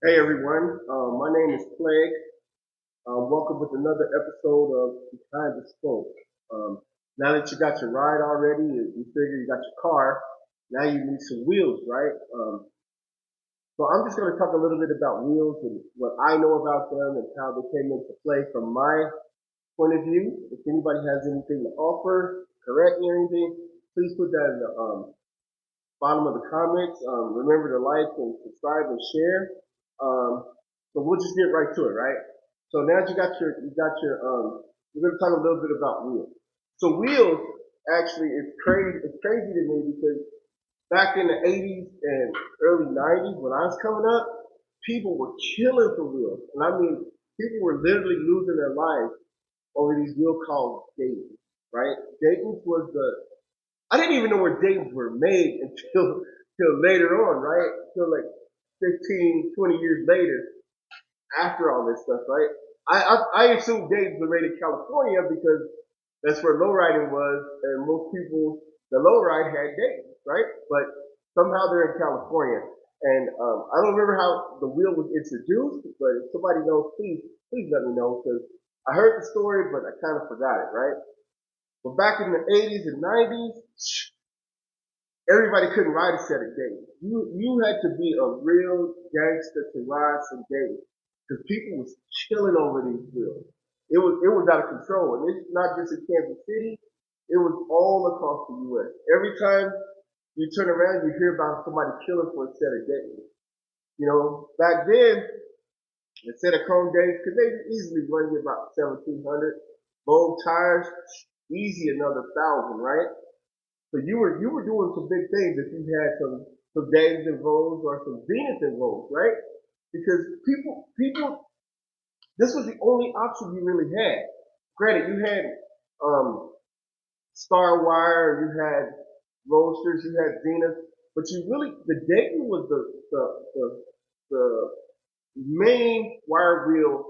Hey everyone, my name is Plague. Welcome with another episode of Behind the Spoke. Now that you got your ride already, you figure you got your car, now you need some wheels, right? So I'm just going to talk a little bit about wheels and what I know about them and how they came into play from my point of view. If anybody has anything to offer, correct me or anything, please put that in the bottom of the comments. Remember to like and subscribe and share. So we'll just get right to it, right? So now we're gonna talk a little bit about wheels. So wheels actually it's crazy to me because back in the 80s and early 90s when I was coming up, people were killing for wheels. And I mean, people were literally losing their lives over these wheels called Dayton, right? Dayton's was I didn't even know where Dayton's were made until later on, right? Until like 15, 20 years later after all this stuff, right? I assumed Dayton's were made in California because that's where lowriding was, and most people the lowride had Dayton, right? But somehow they're in California, and I don't remember how the wheel was introduced, but if somebody knows, please let me know because I heard the story, but I kind of forgot it, right? But back in the 80s and 90s, everybody couldn't ride a set of days. You had to be a real gangster to ride some days because people was killing over these wheels. It was out of control, and it's not just in Kansas City. It was all across the U.S. Every time you turn around, you hear about somebody killing for a set of days. You know, back then, a set of chrome days, because they easily run you about 1,700. Bold tires, easy another 1,000, right? So you were doing some big things if you had some Days and Vogues or some Venus and Vogues, right? Because people this was the only option you really had. Granted, you had um Star Wire, you had Roadsters, you had Zenith, but you really the Dayton was the main wire wheel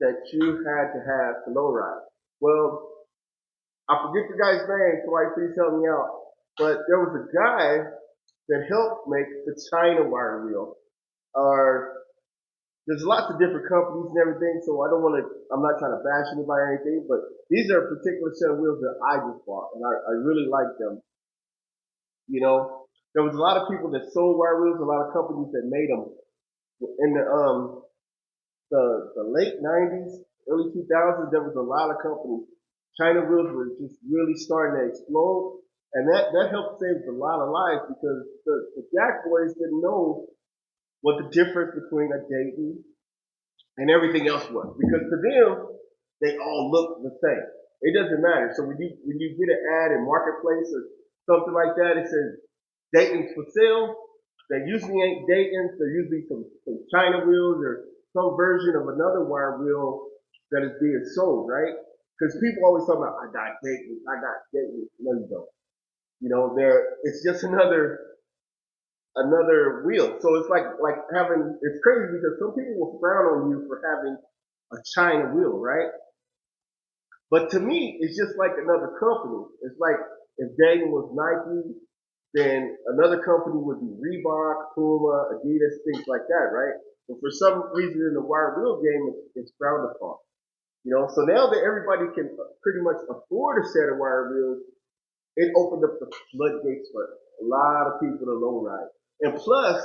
that you had to have to low ride. Well, I forget the guy's name, somebody please help me out. But there was a guy that helped make the China wire wheel. Or there's lots of different companies and everything, so I'm not trying to bash anybody or anything, but these are a particular set of wheels that I just bought, and I really like them. You know, there was a lot of people that sold wire wheels, a lot of companies that made them in the late 90s, early 2000s. There was a lot of companies. China wheels were just really starting to explode, and that helped save a lot of lives because the Jack boys didn't know what the difference between a Dayton and everything else was. Because to them, they all look the same. It doesn't matter. So when you get an ad in Marketplace or something like that, it says Dayton's for sale. They usually ain't Dayton's. They're usually some China wheels or some version of another wire wheel that is being sold, right? Because people always talk about, I got Dayton. No, you don't. You know, it's just another wheel. So it's like having it's crazy because some people will frown on you for having a China wheel, right? But to me, it's just like another company. It's like if Dayton was Nike, then another company would be Reebok, Puma, Adidas, things like that, right? But for some reason in the wire wheel game, it's frowned upon. You know, so now that everybody can pretty much afford a set of wire wheels, it opened up the floodgates for a lot of people to low ride. And plus,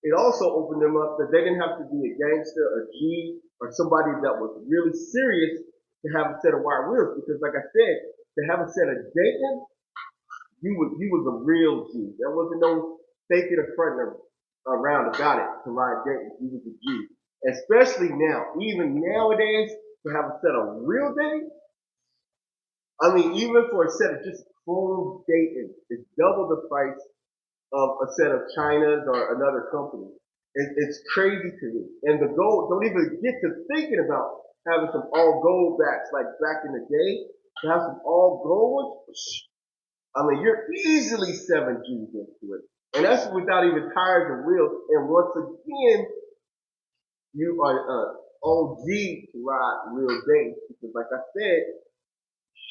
it also opened them up that they didn't have to be a gangster, a G, or somebody that was really serious to have a set of wire wheels. Because like I said, to have a set of Dayton, you was a real G. There wasn't no faking or fronting around about it to ride Dayton. You was a G. Especially now, even nowadays, to have a set of real Dayton, I mean, even for a set of just chrome Dayton, it's double the price of a set of China's or another company. It's crazy to me. And the gold, don't even get to thinking about having some all gold backs like back in the day. To have some all gold ones, I mean, you're easily 7Gs into it. And that's without even tires and wheels. And once again, you are OG to ride real days. Because like I said,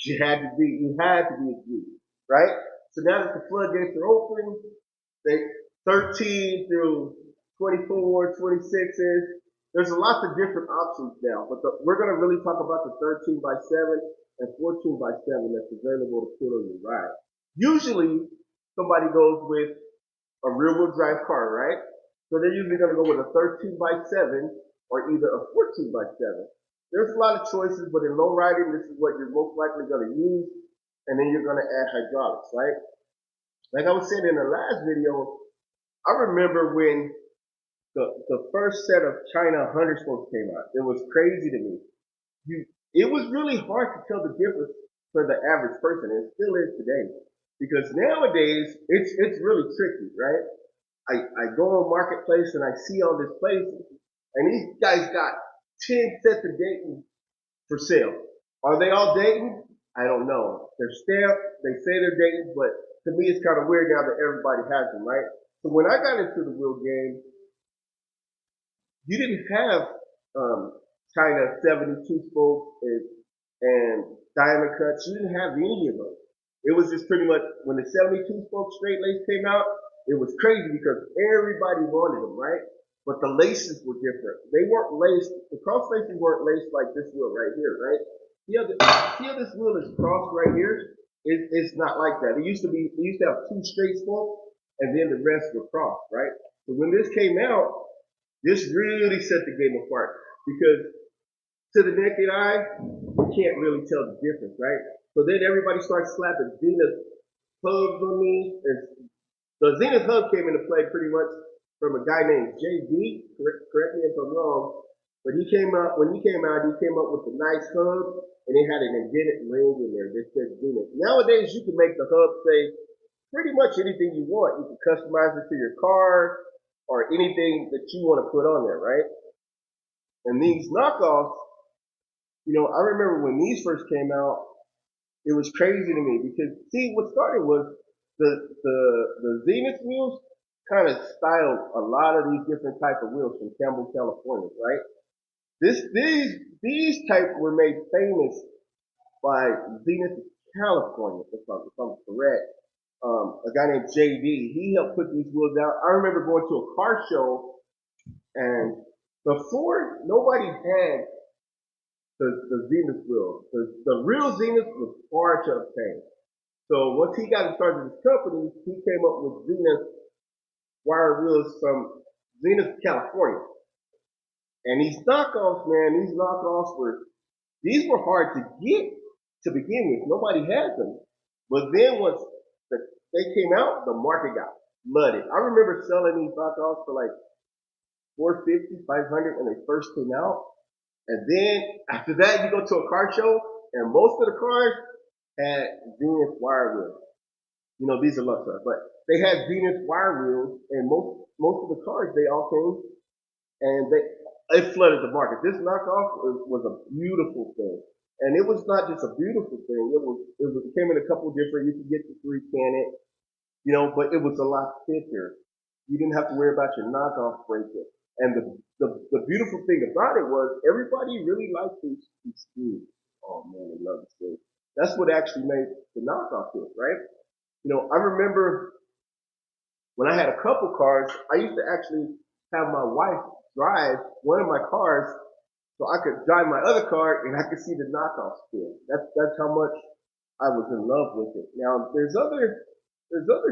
you had to be a G, right? So now that the floodgates are open, they 13 through 24, 26s. There's lots of different options now, but we're going to really talk about the 13 by 7 and 14 by 7 that's available to put on your ride. Usually, somebody goes with a rear-wheel drive car, right? So they're usually going to go with a 13 by 7 or either a 14 by 7. There's a lot of choices, but in low riding, this is what you're most likely going to use, and then you're going to add hydraulics, right? Like I was saying in the last video, I remember when the first set of China 100 spokes came out. It was crazy to me. It was really hard to tell the difference for the average person, and it still is today. Because nowadays, it's really tricky, right? I go on Marketplace and I see all this places, and these guys got 10 sets of Dayton for sale. Are they all Dayton? I don't know. They're stamped, they say they're Dayton, but to me it's kind of weird now that everybody has them, right? So when I got into the wheel game, you didn't have China 72 spokes and diamond cuts. You didn't have any of those. It was just pretty much when the 72 spoke straight lace came out, it was crazy because everybody wanted them, right? But the laces were different. They weren't laced. The cross laces weren't laced like this wheel right here, right? See how this wheel is crossed right here? It's not like that. It used to have two straight spokes and then the rest were crossed, right? So when this came out, this really set the game apart because to the naked eye, you can't really tell the difference, right? So then everybody starts slapping Zenith hubs on me. The Zenith hub came into play pretty much from a guy named JD. Correct me if I'm wrong, but when he came out, he came up with a nice hub and it had an indented ring in there that said Zenith. Nowadays, you can make the hub say pretty much anything you want. You can customize it to your car or anything that you want to put on there, right? And these knockoffs, I remember when these first came out, it was crazy to me because see, what started was the Zenith wheels kind of styled a lot of these different type of wheels from Campbell, California, right? These type were made famous by Zenith, California, if I'm correct. A guy named JD, he helped put these wheels out. I remember going to a car show, and before nobody had the Zenith wheel. The real Zenith was hard to obtain. So once he got in charge of his company, he came up with Zenith wire wheels from Zenith, California. And these knockoffs, man, these were hard to get to begin with. Nobody had them. But then once they came out, the market got flooded. I remember selling these knockoffs for like 450, 500 when they first came out. And then after that, you go to a car show, and most of the cars had Zenith wire wheels. These are Luxor, but they had Zenith wire wheels, and most of the cars they all came, and it flooded the market. This knockoff was a beautiful thing, and it was not just a beautiful thing. It came in a couple different. You could get the 3-can, but it was a lot thicker. You didn't have to worry about your knockoff breaking. And the beautiful thing about it was everybody really liked these screws. Oh man, they love the screws. That's what actually made the knockoff hit, right? I remember when I had a couple cars, I used to actually have my wife drive one of my cars so I could drive my other car and I could see the knockoff spin. That's how much I was in love with it. Now there's other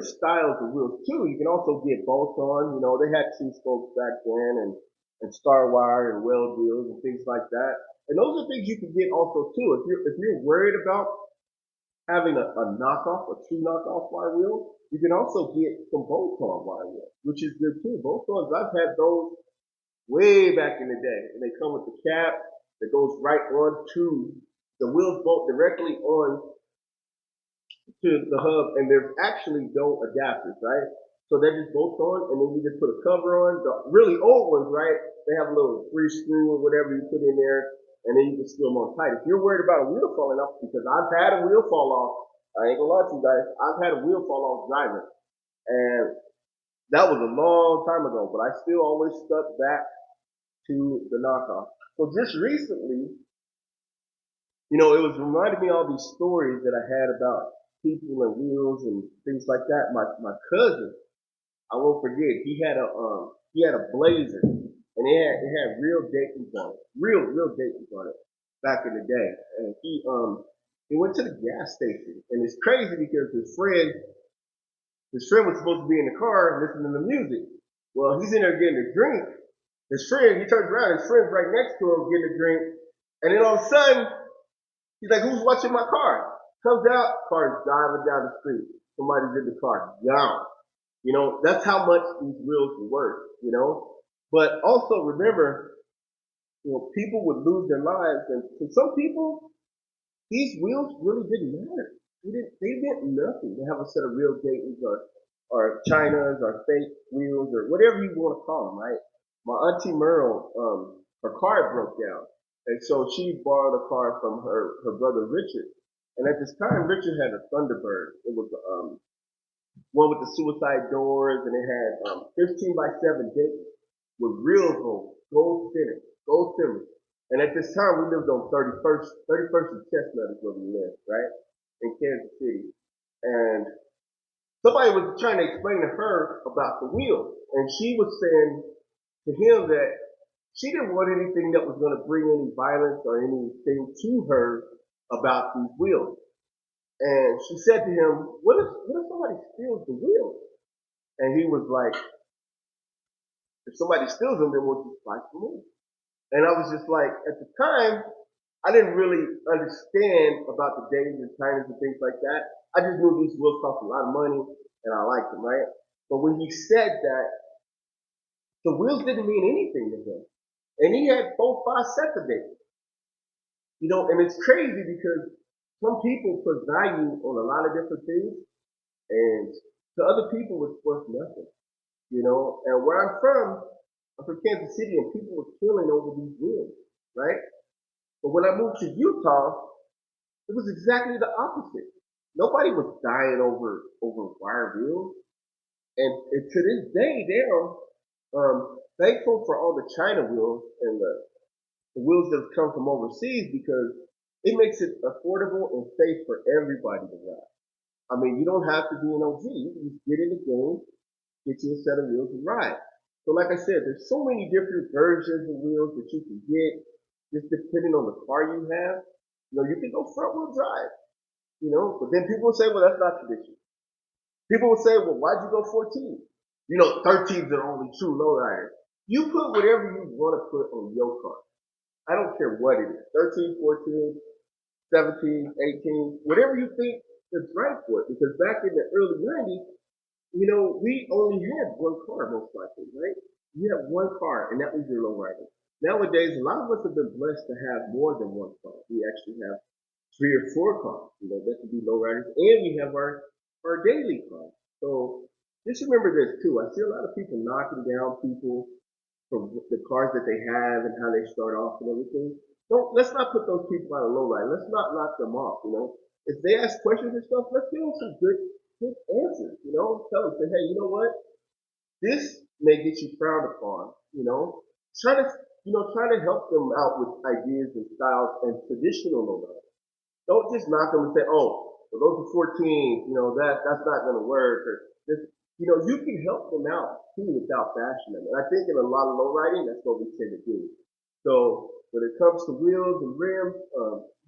styles of wheels too. You can also get bolt-on. They had 2 spokes back then, and star wire and weld wheels and things like that. And those are things you can get also too. If you're worried about having a knockoff, a true knockoff wire wheel, you can also get some bolt-on wire wheels, which is good too. Bolt-ons, I've had those way back in the day, and they come with the cap that goes right onto the wheels, bolt directly on to the hub, and there's actually no adapters, right? So they just bolt on, and then you just put a cover on. The really old ones, right? They have a little 3-screw or whatever you put in there, and then you can screw them on tight. If you're worried about a wheel falling off, because I've had a wheel fall off, I ain't gonna lie to you guys, I've had a wheel fall off driving, and that was a long time ago, but I still always stuck back to the knockoff. So just recently, it was reminding me of all these stories that I had about people and wheels and things like that. My cousin, I won't forget, he He had a Blazer, and it had real Dayton's on it, real Dayton's on it back in the day. And he went to the gas station, and it's crazy because his friend was supposed to be in the car listening to music. Well, he's in there getting a drink. His friend, he turns around, his friend's right next to him getting a drink, and then all of a sudden, he's like, "Who's watching my car?" Comes out, car's driving down the street. Somebody's in the car, gone. That's how much these wheels were worth. But also remember, people would lose their lives, and for some people, these wheels really didn't matter. They meant nothing to have a set of real Dayton's or Chinas or fake wheels or whatever you want to call them, right? My auntie Merle, her car broke down, and so she borrowed a car from her brother Richard. And at this time, Richard had a Thunderbird. It was one with the suicide doors, and it had 15 by 7 Dayton with real gold finish. And at this time, we lived on 31st and Chestnut is where we lived, right? In Kansas City. And somebody was trying to explain to her about the wheels. And she was saying to him that she didn't want anything that was going to bring any violence or anything to her about these wheels. And she said to him, what if somebody steals the wheels? And he was like, if somebody steals them, then we'll just buy some more. And I was just like, at the time, I didn't really understand about the days and times and things like that. I just knew these wheels cost a lot of money and I liked them, right? But when he said that, the wheels didn't mean anything to him. And he had 4, 5 sets of them. And it's crazy because some people put value on a lot of different things, and to other people it's worth nothing. And where I'm from Kansas City, and people were killing over these wheels, right? But when I moved to Utah, it was exactly the opposite. Nobody was dying over wire wheels, and to this day, they're thankful for all the China wheels and the wheels that have come from overseas because it makes it affordable and safe for everybody to ride. I mean, you don't have to be an OG. You can just get in the game, get you a set of wheels and ride. So like I said, there's so many different versions of wheels that you can get just depending on the car you have. You can go front wheel drive, but then people will say, well, that's not traditional. People will say, well, why'd you go 14? 13s are only true lowriders. You put whatever you want to put on your car. I don't care what it is. 13, 14, 17, 18, whatever you think is right for it. Because back in the early 90s, we only had one car most likely, right? You had one car, and that was your lowrider. Nowadays, a lot of us have been blessed to have more than one car. We actually have 3 or 4 cars, that could be lowriders, and we have our daily cars. So just remember this too. I see a lot of people knocking down people for the cars that they have and how they start off and everything. Let's not put those people out of lowrider. Let's not knock them off. If they ask questions and stuff, let's give them some good answers. Tell them, say, hey, you know what? This may get you frowned upon. Try to, try to help them out with ideas and styles and traditional lowrider. Don't just knock them and say, oh, well, those are 14, that's not going to work. Or this, you can help them out too without bashing them. And I think in a lot of low riding, that's what we tend to do. So when it comes to wheels and rims,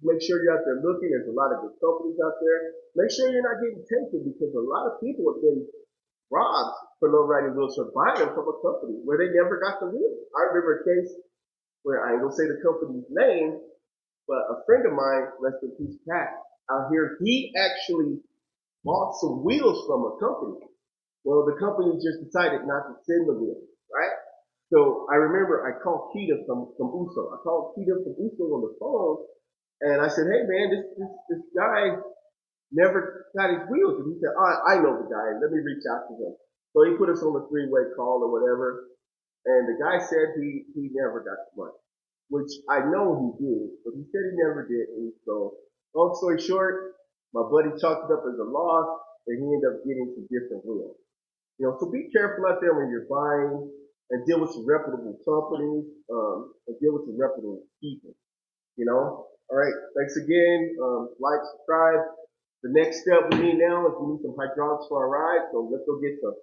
make sure you're out there looking. There's a lot of good companies out there. Make sure you're not getting tempted because a lot of people have been robbed for low riding wheels for buying them from a company where they never got the wheels. I remember a case where I ain't gonna say the company's name, but a friend of mine, rest in peace, Pat, out here, he actually bought some wheels from a company. Well, the company just decided not to send the wheels, right? So I remember I called Keita from USO. I called Keita from USO on the phone, and I said, hey man, this guy never got his wheels. And he said, oh, I know the guy. Let me reach out to him. So he put us on a 3-way call or whatever. And the guy said he never got the money, which I know he did, but he said he never did. And so, long story short, my buddy chalked it up as a loss, and he ended up getting some different wheels. So be careful out there when you're buying, and deal with some reputable companies, and deal with some reputable people. All right, thanks again. Like, subscribe. The next step we need now is we need some hydraulics for our ride, so let's go get some.